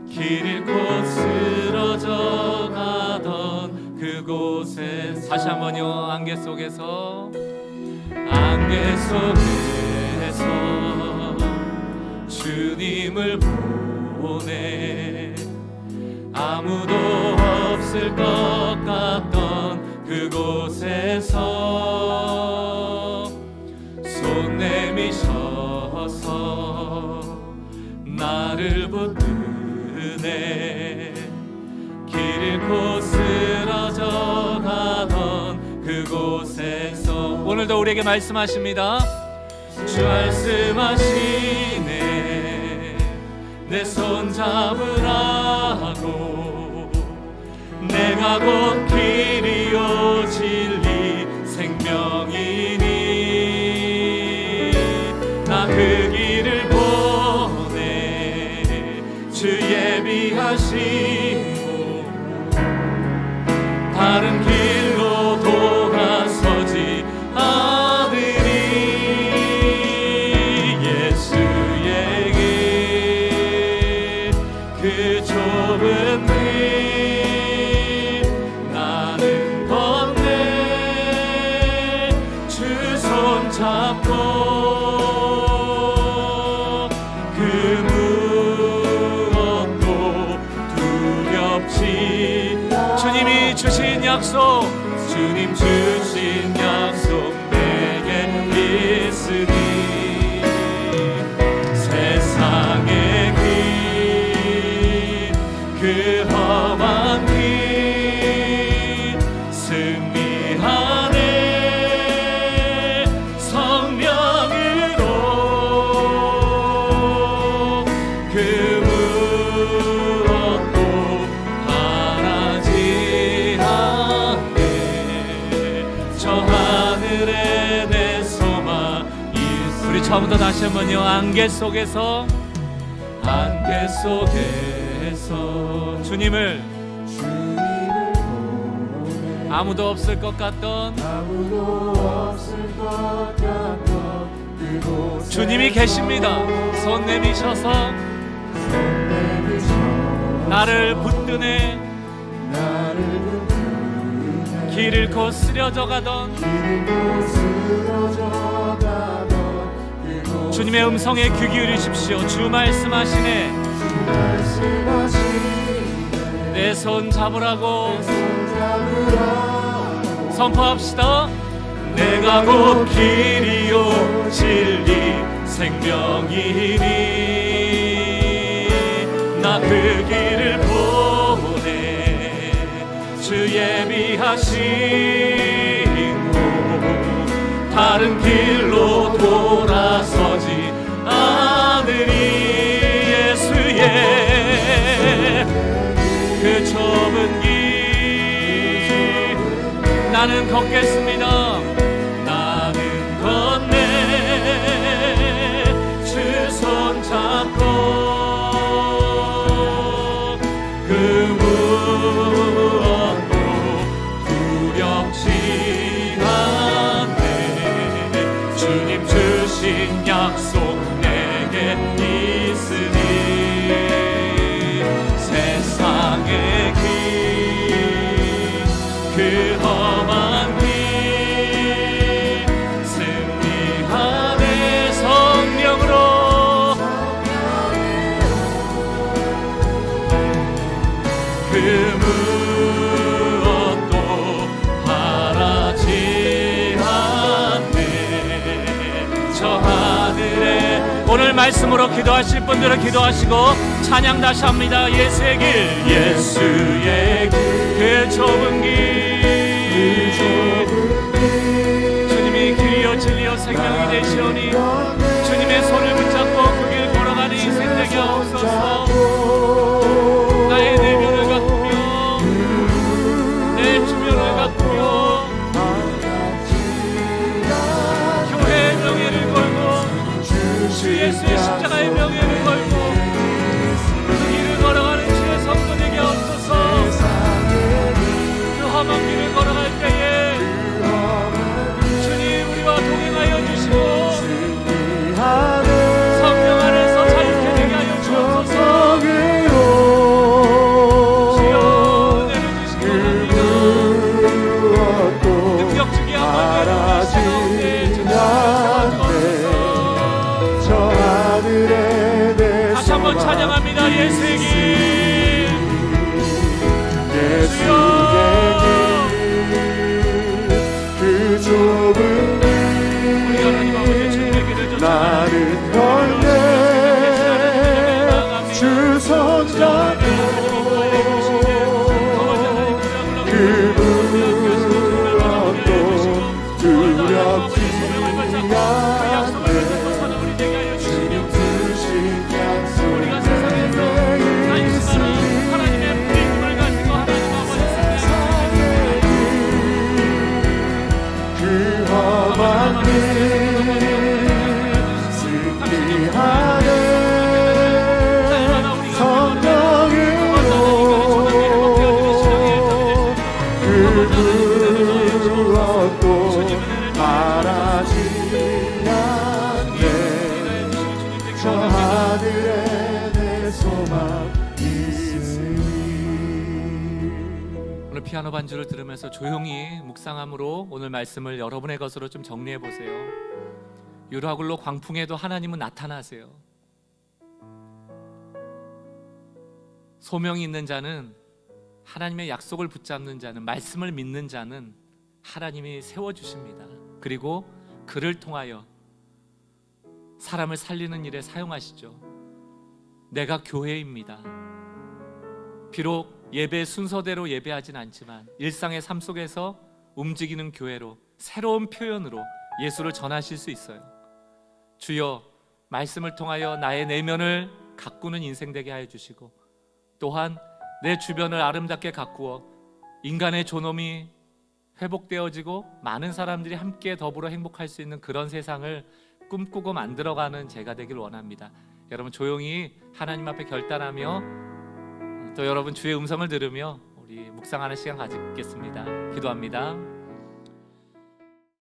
길 잃고 쓰러져 가던 그곳에서, 다시 한번요. 안개 속에서 주님을 보내 아무도 없을 것 같던 그곳에서 손 내미셔서 나를 붙드네. 길 잃고 쓰러져 가던 그곳에서 오늘도 우리에게 말씀하십니다. 주 말씀하시네. 내 손 잡으라고 내가 곧 길이요 진리 생명이니 나 그 길을 보내 주 예비하시고 다른 길로 돌아서지 않으리 예수에게 그 좁은 길 나는 건네 주 손 잡고 그 무엇도 두렵지 주님이 주신 약속 주님 주신 약속 내게 있으니 세상의 길 그 험한 길 승리하네 성령으로 그 무엇도 바라지 않네 저 하늘에 내 소망 우리 처음부터 다시 한번요. 안개 속에서 주님을 아무도 없을 것 같던 주님이 계십니다. 손 내미셔서 나를 붙드네 길 잃고 쓰러져 가던 주님의 음성에 귀 기울이십시오. 주 말씀하시네 내 손 잡으라고 선포합시다. 내가 곧 길이요 진리 생명이니 나 그 길을 보내 주 예비하시고 다른 길로 돌아서지 않으리 예수의 그 좁은 길 나는 걷겠습니다. 나는 건네 주 손 잡고 그 무엇도 두렵지 않네 주님 주신 약속 내게 있으니 세상의 길 그 험한 길 승리하네 성령으로 그 무엇도 바라지 않네 저 하늘에 오늘 말씀으로 기도하실 분들은 기도하시고 찬양 다시 합니다. 예수의 길 예수의 길 그 좁은 길 주님이 길이요 진리요 생명이 되시오니 주님의 손을 붙잡고 그 길 걸어가는 인생 되게 없소서. 나의 내면을 가꾸며 내 주변을 가꾸며 교회의 명예를 걸고 주 예수의 십자가의 명예를 걸고 그 길을 걸어가는 주의 성도 되게 없소서. 그 험한 길을 걸어갈 때에 주님 우리와 동행하여 주시고 성령 안에서 자유케 되게 하여 주옵소서. 함께 승리하네. 성령으로 그 무엇도 바라지 않네. 저 하늘에 내 소망 있으니. 오늘 피아노 반주를 들으면서 조용히 묵상함으로 오늘 말씀을 여러분의 것으로 좀 정리해 보세요. 유라굴로 광풍에도 하나님은 나타나세요. 소명이 있는 자는, 하나님의 약속을 붙잡는 자는, 말씀을 믿는 자는 하나님이 세워주십니다. 그리고 그를 통하여 사람을 살리는 일에 사용하시죠. 내가 교회입니다. 비록 예배 순서대로 예배하진 않지만 일상의 삶 속에서 움직이는 교회로, 새로운 표현으로 예수를 전하실 수 있어요. 주여, 말씀을 통하여 나의 내면을 가꾸는 인생 되게 하여 주시고, 또한 내 주변을 아름답게 가꾸어 인간의 존엄이 회복되어지고 많은 사람들이 함께 더불어 행복할 수 있는 그런 세상을 꿈꾸고 만들어가는 제가 되길 원합니다. 여러분 조용히 하나님 앞에 결단하며, 또 여러분 주의 음성을 들으며 우리 묵상하는 시간 가지겠습니다. 기도합니다.